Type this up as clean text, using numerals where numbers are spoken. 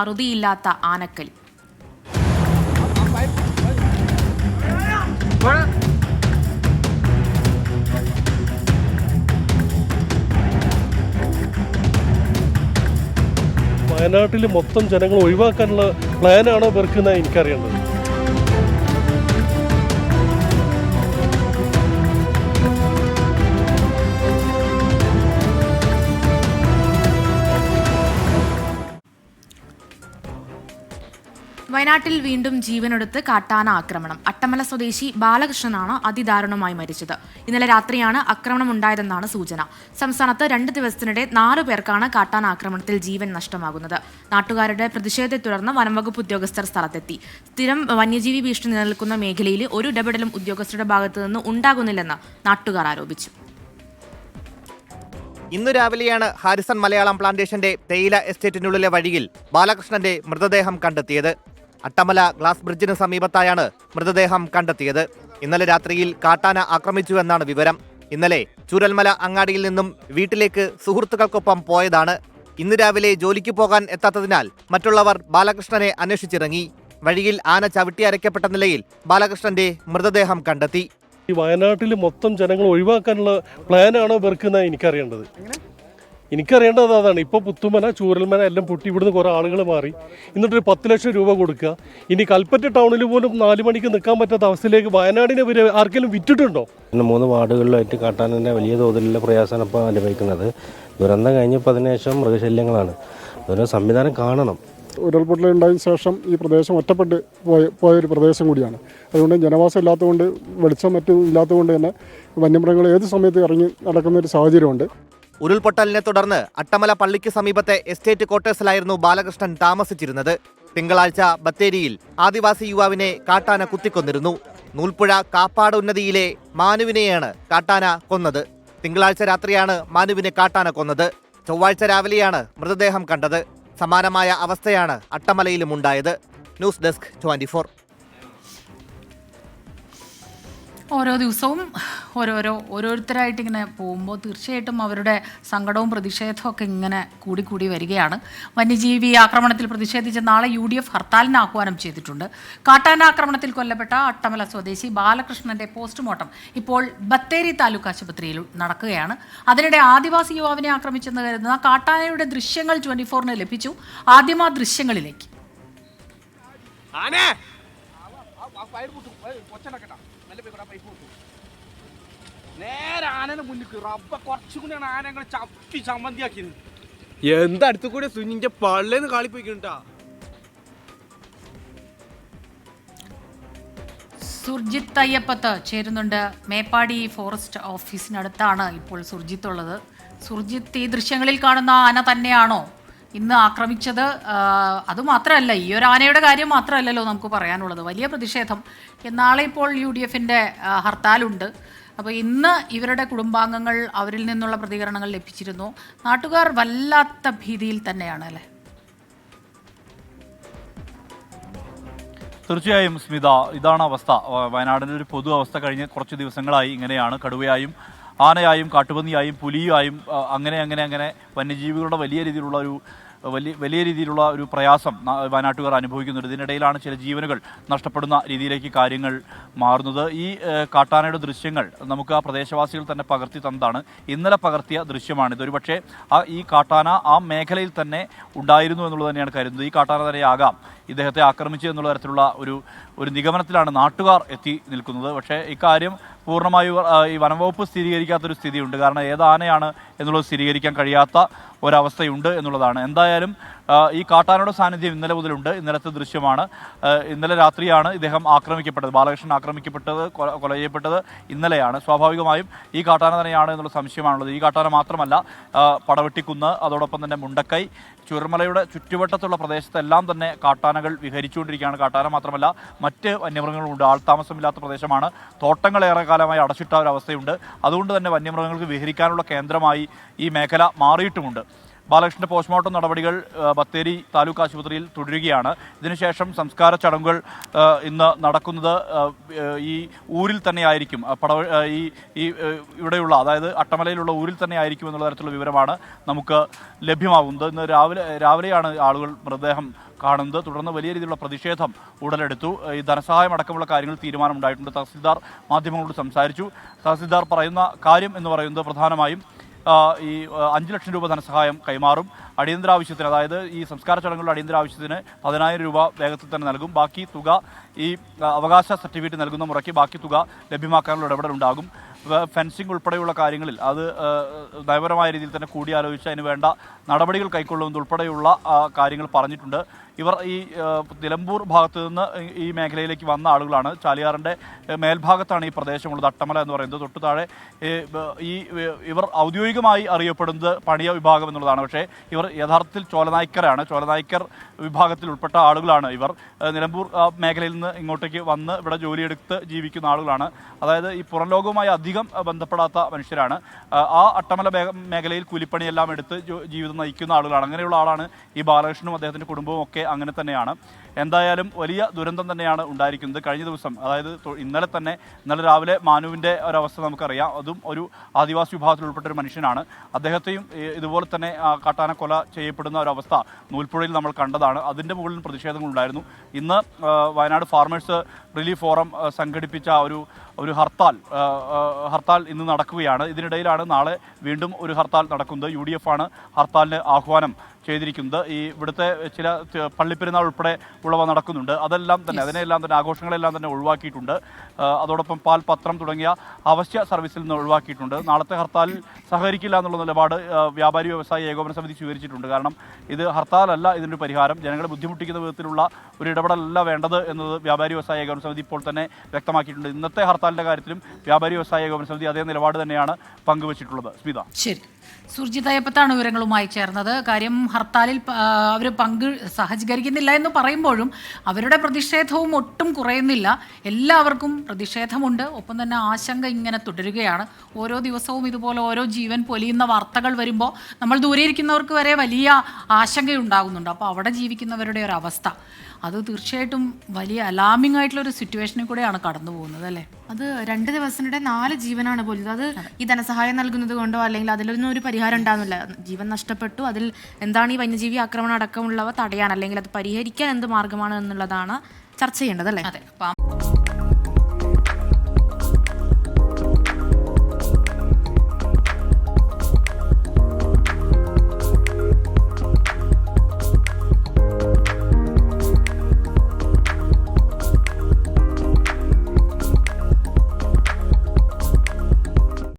അറുതിയില്ലാത്ത ആനക്കലി. വയനാട്ടിൽ മൊത്തം ജനങ്ങൾ ഒഴിവാക്കാനുള്ള പ്ലാനാണോ ഇവർക്കെന്നാണ് എനിക്കറിയേണ്ടത്. വയനാട്ടിൽ വീണ്ടും ജീവനെടുത്ത് കാട്ടാന ആക്രമണം. അട്ടമല സ്വദേശി ബാലകൃഷ്ണനാണ് അതിദാരുണമായി മരിച്ചത്. ഇന്നലെ രാത്രിയാണ് ആക്രമണം ഉണ്ടായതെന്നാണ് സൂചന. സംസ്ഥാനത്ത് 2 ദിവസത്തിനിടെ 4 പേർക്കാണ് കാട്ടാന ആക്രമണത്തിൽ ജീവൻ നഷ്ടമാകുന്നത്. നാട്ടുകാരുടെ പ്രതിഷേധത്തെ തുടർന്ന് വനംവകുപ്പ് ഉദ്യോഗസ്ഥർ സ്ഥലത്തെത്തി. സ്ഥിരം വന്യജീവി ഭീഷണി നിലനിൽക്കുന്ന മേഖലയിൽ ഒരു ഇടപെടലും ഉദ്യോഗസ്ഥരുടെ ഭാഗത്തു നിന്ന് ഉണ്ടാകുന്നില്ലെന്ന് നാട്ടുകാർ ആരോപിച്ചു. ഇന്നു രാവിലെയാണ് ഹാരിസൺ മലയാളം പ്ലാന്റേഷന്റെ തേയില എസ്റ്റേറ്റിനുള്ളിലെ വഴിയിൽ ബാലകൃഷ്ണന്റെ മൃതദേഹം കണ്ടെത്തിയത്. അട്ടമല ഗ്ലാസ് ബ്രിഡ്ജിന് സമീപത്തായാണ് മൃതദേഹം കണ്ടെത്തിയത്. ഇന്നലെ രാത്രിയിൽ കാട്ടാന ആക്രമിച്ചുവെന്നാണ് വിവരം. ഇന്നലെ ചൂരൽമല അങ്ങാടിയിൽ നിന്നും വീട്ടിലേക്ക് സുഹൃത്തുക്കൾക്കൊപ്പം പോയതാണ്. ഇന്ന് രാവിലെ ജോലിക്ക് പോകാൻ എത്താത്തതിനാൽ മറ്റുള്ളവർ ബാലകൃഷ്ണനെ അന്വേഷിച്ചിറങ്ങി. വഴിയിൽ ആന ചവിട്ടി അരയ്ക്കപ്പെട്ട നിലയിൽ ബാലകൃഷ്ണന്റെ മൃതദേഹം കണ്ടെത്തി. ഈ വയനാട്ടിൽ മൊത്തം ജനങ്ങൾ ഒഴിവാക്കാനുള്ള പ്ലാനാണോ ഇവർക്കെന്നാണ് എനിക്കറിയേണ്ടത്. എനിക്കറിയേണ്ടത് അതാണ്. ഇപ്പോൾ പുത്തുമല, ചൂരൽമല എല്ലാം പൊട്ടി ഇവിടുന്ന് കുറേ ആളുകൾ മാറി. എന്നിട്ടൊരു 10 ലക്ഷം രൂപ കൊടുക്കുക. ഇനി കൽപ്പറ്റ ടൗണിൽ പോലും 4 മണിക്ക് നിൽക്കാൻ പറ്റാത്ത അവസ്ഥയിലേക്ക് വയനാടിനെ ആർക്കെങ്കിലും വിറ്റിട്ടുണ്ടോ? 3 വാർഡുകളിലായിട്ട് കാട്ടാനൻ്റെ വലിയ തോതിലുള്ള പ്രയാസമാണ് ഇപ്പോൾ അനുഭവിക്കുന്നത്. ദുരന്തം കഴിഞ്ഞപ്പോൾ അതിനുശേഷം മൃഗശല്യങ്ങളാണ്. അതിന് സംവിധാനം കാണണം. ഉരുൾപൊട്ടലുണ്ടായതിനു ശേഷം ഈ പ്രദേശം ഒറ്റപ്പെട്ട് പോയൊരു പ്രദേശം കൂടിയാണ്. അതുകൊണ്ട് ജനവാസം ഇല്ലാത്തതുകൊണ്ട്, വെളിച്ചം മറ്റും ഇല്ലാത്തതുകൊണ്ട് തന്നെ വന്യമൃഗങ്ങൾ ഏത് സമയത്ത് ഇറങ്ങി നടക്കുന്ന ഒരു സാഹചര്യമുണ്ട്. ഉരുൾപൊട്ടലിനെ തുടർന്ന് അട്ടമല പള്ളിക്ക് സമീപത്തെ എസ്റ്റേറ്റ് ക്വാർട്ടേഴ്സിലായിരുന്നു ബാലകൃഷ്ണൻ താമസിച്ചിരുന്നത്. തിങ്കളാഴ്ച ബത്തേരിയിൽ ആദിവാസി യുവാവിനെ കാട്ടാന കുത്തിക്കൊന്നിരുന്നു. നൂൽപ്പുഴ കാപ്പാട് ഉന്നതിയിലെ മാനുവിനെയാണ് കാട്ടാന കൊന്നത്. തിങ്കളാഴ്ച രാത്രിയാണ് മാനുവിനെ കാട്ടാന കൊന്നത്. ചൊവ്വാഴ്ച രാവിലെയാണ് മൃതദേഹം കണ്ടത്. സമാനമായ അവസ്ഥയാണ് അട്ടമലയിലും ഉണ്ടായത്. News desk 24. ഓരോ ദിവസവും ഓരോരുത്തരായിട്ട് ഇങ്ങനെ പോകുമ്പോൾ തീർച്ചയായിട്ടും അവരുടെ സങ്കടവും പ്രതിഷേധവും ഒക്കെ ഇങ്ങനെ കൂടി വരികയാണ്. വന്യജീവി ആക്രമണത്തിൽ പ്രതിഷേധിച്ച് നാളെ UDF ഹർത്താലിന് ആഹ്വാനം ചെയ്തിട്ടുണ്ട്. കാട്ടാന ആക്രമണത്തിൽ കൊല്ലപ്പെട്ട അട്ടമല സ്വദേശി ബാലകൃഷ്ണന്റെ പോസ്റ്റ്മോർട്ടം ഇപ്പോൾ ബത്തേരി താലൂക്ക് ആശുപത്രിയിൽ നടക്കുകയാണ്. അതിനിടെ ആദിവാസി യുവാവിനെ ആക്രമിച്ചെന്ന് കരുതുന്ന കാട്ടാനയുടെ ദൃശ്യങ്ങൾ 24-ന് ലഭിച്ചു. ആദ്യം ആ ദൃശ്യങ്ങളിലേക്ക്. എന്താ അടുത്ത് കൂടെ സുനിന്റെ പള്ളേന്ന് കാളിപ്പോയിട്ടാ. സുർജിത്ത് അയ്യപ്പത്ത് ചേരുന്നുണ്ട്. മേപ്പാടി ഫോറസ്റ്റ് ഓഫീസിനടുത്താണ് ഇപ്പോൾ സുർജിത്ത് ഉള്ളത്. സുർജിത്ത്, ഈ ദൃശ്യങ്ങളിൽ കാണുന്ന ആന തന്നെയാണോ ഇന്ന് ആക്രമിച്ചത്? അതുമാത്രമല്ല, ഈ ഒരു ആനയുടെ കാര്യം മാത്രമല്ലല്ലോ നമുക്ക് പറയാനുള്ളത്. വലിയ പ്രതിഷേധം. നാളെ ഇപ്പോൾ UDFന്റെ ഹർത്താലുണ്ട്. അപ്പോൾ ഇന്ന് ഇവരുടെ കുടുംബാംഗങ്ങൾ, അവരിൽ നിന്നുള്ള പ്രതികരണങ്ങൾ ലഭിച്ചിരുന്നു. നാട്ടുകാർ വല്ലാത്ത ഭീതിയിൽ തന്നെയാണ് അല്ലേ? തീർച്ചയായും സ്മിത, ഇതാണ് അവസ്ഥ. വയനാടിൻ്റെ ഒരു പൊതു അവസ്ഥ കഴിഞ്ഞ കുറച്ച് ദിവസങ്ങളായി ഇങ്ങനെയാണ്. കടുവയായും ആനയായും കാട്ടുപന്നിയായും പുലിയായും അങ്ങനെ വന്യജീവികളുടെ വലിയ രീതിയിലുള്ള ഒരു പ്രയാസം വയനാട്ടുകാർ അനുഭവിക്കുന്നുണ്ട്. ഇതിനിടയിലാണ് ചില ജീവനുകൾ നഷ്ടപ്പെടുന്ന രീതിയിലേക്ക് കാര്യങ്ങൾ മാറുന്നത്. ഈ കാട്ടാനയുടെ ദൃശ്യങ്ങൾ നമുക്ക് ആ പ്രദേശവാസികൾ തന്നെ പകർത്തി തന്നതാണ്. ഇന്നലെ പകർത്തിയ ദൃശ്യമാണിത്. ഒരുപക്ഷെ ഈ കാട്ടാന ആ മേഖലയിൽ തന്നെ ഉണ്ടായിരുന്നു എന്നുള്ളത് തന്നെയാണ് കരുതുന്നത്. ഈ കാട്ടാന തന്നെയാകാം ഇദ്ദേഹത്തെ ആക്രമിച്ചു എന്നുള്ള തരത്തിലുള്ള ഒരു നിഗമനത്തിലാണ് നാട്ടുകാർ എത്തി നിൽക്കുന്നത്. പക്ഷേ ഇക്കാര്യം പൂർണ്ണമായും ഈ വനംവകുപ്പ് സ്ഥിരീകരിക്കാത്തൊരു സ്ഥിതിയുണ്ട്. കാരണം ഏത് ആനയാണ് എന്നുള്ളത് സ്ഥിരീകരിക്കാൻ കഴിയാത്ത ഒരവസ്ഥയുണ്ട് എന്നുള്ളതാണ്. എന്തായാലും ഈ കാട്ടാനയുടെ സാന്നിധ്യം ഇന്നലെ മുതലുണ്ട്. ഇന്നലത്തെ ദൃശ്യമാണ്. ഇന്നലെ രാത്രിയാണ് ഇദ്ദേഹം ആക്രമിക്കപ്പെട്ടത്. ബാലകൃഷ്ണൻ ആക്രമിക്കപ്പെട്ടത്, കൊല ചെയ്യപ്പെട്ടത് ഇന്നലെയാണ്. സ്വാഭാവികമായും ഈ കാട്ടാന തന്നെയാണ് എന്നുള്ള സംശയമാണുള്ളത്. ഈ കാട്ടാന മാത്രമല്ല, പടവെട്ടിക്കുന്ന്, അതോടൊപ്പം തന്നെ മുണ്ടക്കൈ, ചുരൽമലയുടെ ചുറ്റുവട്ടത്തുള്ള പ്രദേശത്തെല്ലാം തന്നെ കാട്ടാനകൾ വിഹരിച്ചുകൊണ്ടിരിക്കുകയാണ്. കാട്ടാന മാത്രമല്ല, മറ്റ് വന്യമൃഗങ്ങളുണ്ട്. ആൾത്താമസമില്ലാത്ത പ്രദേശമാണ്. തോട്ടങ്ങൾ ഏറെ കാലമായി അടച്ചിട്ട ഒരവസ്ഥയുണ്ട്. അതുകൊണ്ട് തന്നെ വന്യമൃഗങ്ങൾക്ക് വിഹരിക്കാനുള്ള കേന്ദ്രമായി ഈ മേഖല മാറിയിട്ടുമുണ്ട്. ബാലകൃഷ്ണന്റെ പോസ്റ്റ്മോർട്ടം നടപടികൾ ബത്തേരി താലൂക്ക് ആശുപത്രിയിൽ തുടരുകയാണ്. ഇതിനുശേഷം സംസ്കാര ചടങ്ങുകൾ ഇന്ന് നടക്കുന്നത് ഈ ഊരിൽ തന്നെ ആയിരിക്കും. ഇവിടെയുള്ള അതായത് അട്ടമലയിലുള്ള ഊരിൽ തന്നെ ആയിരിക്കും എന്നുള്ള തരത്തിലുള്ള വിവരമാണ് നമുക്ക് ലഭ്യമാകുന്നത്. ഇന്ന് രാവിലെയാണ് ആളുകൾ മൃതദേഹം കാണുന്നത്. തുടർന്ന് വലിയ രീതിയിലുള്ള പ്രതിഷേധം ഉടലെടുത്തു. ഈ ധനസഹായം അടക്കമുള്ള കാര്യങ്ങൾ തീരുമാനമുണ്ടായിട്ടുണ്ട്. തഹസിൽദാർ മാധ്യമങ്ങളോട് സംസാരിച്ചു. തഹസിൽദാർ പറയുന്ന കാര്യം എന്ന് പറയുന്നത് പ്രധാനമായും ഈ 5 ലക്ഷം രൂപ ധനസഹായം കൈമാറും. അടിയന്തരാവശ്യത്തിന്, അതായത് ഈ സംസ്കാര ചടങ്ങുകളുടെ അടിയന്തരാവശ്യത്തിന് 10,000 രൂപ വേഗത്തിൽ തന്നെ നൽകും. ബാക്കി തുക ഈ അവകാശ സർട്ടിഫിക്കറ്റ് നൽകുന്ന മുറയ്ക്ക് ബാക്കി തുക ലഭ്യമാക്കാനുള്ള ഇടപെടലുണ്ടാകും. ഫെൻസിംഗ് ഉൾപ്പെടെയുള്ള കാര്യങ്ങളിൽ അത് നയപരമായ രീതിയിൽ തന്നെ കൂടിയാലോചിച്ച് അതിന് വേണ്ട നടപടികൾ കൈക്കൊള്ളുന്നതുൾപ്പെടെയുള്ള കാര്യങ്ങൾ പറഞ്ഞിട്ടുണ്ട്. ഇവർ ഈ നിലമ്പൂർ ഭാഗത്ത് നിന്ന് ഈ മേഖലയിലേക്ക് വന്ന ആളുകളാണ്. ചാലിയാറിൻ്റെ മേൽഭാഗത്താണ് ഈ പ്രദേശമുള്ളത്, അട്ടമല എന്ന് പറയുന്നത്. തൊട്ടു താഴെ ഇവർ ഔദ്യോഗികമായി അറിയപ്പെടുന്നത് പണിയ വിഭാഗം എന്നുള്ളതാണ്. പക്ഷേ ഇവർ യഥാർത്ഥത്തിൽ ചോലനായ്ക്കരാണ്. ചോലനായ്ക്കർ വിഭാഗത്തിൽ ഉൾപ്പെട്ട ആളുകളാണ് ഇവർ. നിലമ്പൂർ മേഖലയിൽ നിന്ന് ഇങ്ങോട്ടേക്ക് വന്ന് ഇവിടെ ജോലിയെടുത്ത് ജീവിക്കുന്ന ആളുകളാണ്. അതായത് ഈ പുറം ലോകവുമായി അധികം ബന്ധപ്പെടാത്ത മനുഷ്യരാണ്. ആ അട്ടമല മേഖലയിൽ കൂലിപ്പണിയെല്ലാം എടുത്ത് ജീവിതം നയിക്കുന്ന ആളുകളാണ്. അങ്ങനെയുള്ള ആളാണ് ഈ ബാലകൃഷ്ണനും അദ്ദേഹത്തിൻ്റെ കുടുംബവും ഒക്കെ അങ്ങനെ തന്നെയാണ്. എന്തായാലും വലിയ ദുരന്തം തന്നെയാണ് ഉണ്ടായിരിക്കുന്നത്. കഴിഞ്ഞ ദിവസം, അതായത് ഇന്നലെ രാവിലെ മാനുവിൻ്റെ ഒരവസ്ഥ നമുക്കറിയാം. അതും ഒരു ആദിവാസി വിഭാഗത്തിൽ ഉൾപ്പെട്ട ഒരു മനുഷ്യനാണ്. അദ്ദേഹത്തെയും ഇതുപോലെ തന്നെ കാട്ടാന കൊല ചെയ്യപ്പെടുന്ന ഒരവസ്ഥ നൂൽപ്പുഴയിൽ നമ്മൾ കണ്ടതാണ്. അതിൻ്റെ മുകളിൽ പ്രതിഷേധങ്ങളുണ്ടായിരുന്നു. ഇന്ന് വയനാട് ഫാർമേഴ്സ് റിലീഫ് ഫോറം സംഘടിപ്പിച്ച ഒരു ഹർത്താൽ ഇന്ന് നടക്കുകയാണ്. ഇതിനിടയിലാണ് നാളെ വീണ്ടും ഒരു ഹർത്താൽ നടക്കുന്നത്. UDF ആണ് ഹർത്താലിന് ആഹ്വാനം ചെയ്തിരിക്കുന്നത്. ഈ ഇവിടുത്തെ ചില പള്ളിപ്പെരുന്നാൾ ഉൾപ്പെടെ ഉള്ളവ നടക്കുന്നുണ്ട്. അതിനെല്ലാം തന്നെ ആഘോഷങ്ങളെല്ലാം തന്നെ ഒഴിവാക്കിയിട്ടുണ്ട്. അതോടൊപ്പം പാൽ, പത്രം തുടങ്ങിയ അവശ്യ സർവീസിൽ നിന്ന് ഒഴിവാക്കിയിട്ടുണ്ട്. നാളത്തെ ഹർത്താലിൽ സഹകരിക്കില്ല എന്നുള്ള നിലപാട് വ്യാപാരി വ്യവസായി ഏകോപന സമിതി സ്വീകരിച്ചിട്ടുണ്ട്. കാരണം ഇത് ഹർത്താലല്ല ഇതിൻ്റെ പരിഹാരം, ജനങ്ങളെ ബുദ്ധിമുട്ടിക്കുന്ന വിധത്തിലുള്ള ഒരു ഇടപെടലല്ല വേണ്ടത് എന്നത് വ്യാപാരി വ്യവസായി ഏകോപന സമിതി ഇപ്പോൾ തന്നെ വ്യക്തമാക്കിയിട്ടുണ്ട്. ഇന്നത്തെ ഹർത്താലിൻ്റെ കാര്യത്തിലും വ്യാപാരി വ്യവസായി ഏകോപന സമിതി അതേ നിലപാട് തന്നെയാണ് പങ്കുവച്ചിട്ടുള്ളത്. സ്മിത, ശരി. സുർജിത് അയ്യപ്പത്താണ് വിവരങ്ങളുമായി ചേർന്നത്. കാര്യം ഹർത്താലിൽ അവർ സഹകരിക്കുന്നില്ല എന്ന് പറയുമ്പോഴും അവരുടെ പ്രതിഷേധവും ഒട്ടും കുറയുന്നില്ല. എല്ലാവർക്കും പ്രതിഷേധമുണ്ട്. ഒപ്പം തന്നെ ആശങ്ക ഇങ്ങനെ തുടരുകയാണ്. ഓരോ ദിവസവും ഇതുപോലെ ഓരോ ജീവൻ പൊലിയുന്ന വാർത്തകൾ വരുമ്പോൾ നമ്മൾ ദൂരെ ഇരിക്കുന്നവർക്ക് വരെ വലിയ ആശങ്കയുണ്ടാകുന്നുണ്ട്. അപ്പോൾ അവിടെ ജീവിക്കുന്നവരുടെ ഒരു അവസ്ഥ അത് തീർച്ചയായിട്ടും വലിയ അലാമിംഗ് ആയിട്ടുള്ള ഒരു സിറ്റുവേഷനിൽ കൂടെയാണ് കടന്നു പോകുന്നത്, അല്ലേ? അത് 2 ദിവസത്തിനിടെ 4 ജീവനാണ് പോലും. അത് ഈ ധനസഹായം നൽകുന്നത് കൊണ്ടോ അല്ലെങ്കിൽ അതിലൊന്നും ഒരു പരിഹാരം ഉണ്ടാകുന്നില്ല. ജീവൻ നഷ്ടപ്പെട്ടു. അതിൽ എന്താണ് ഈ വന്യജീവി ആക്രമണം അടക്കമുള്ളവ തടയാൻ അല്ലെങ്കിൽ അത് പരിഹരിക്കാൻ എന്ത് മാർഗമാണ് എന്നുള്ളതാണ് ചർച്ച ചെയ്യേണ്ടത്, അല്ലേ? അതെ.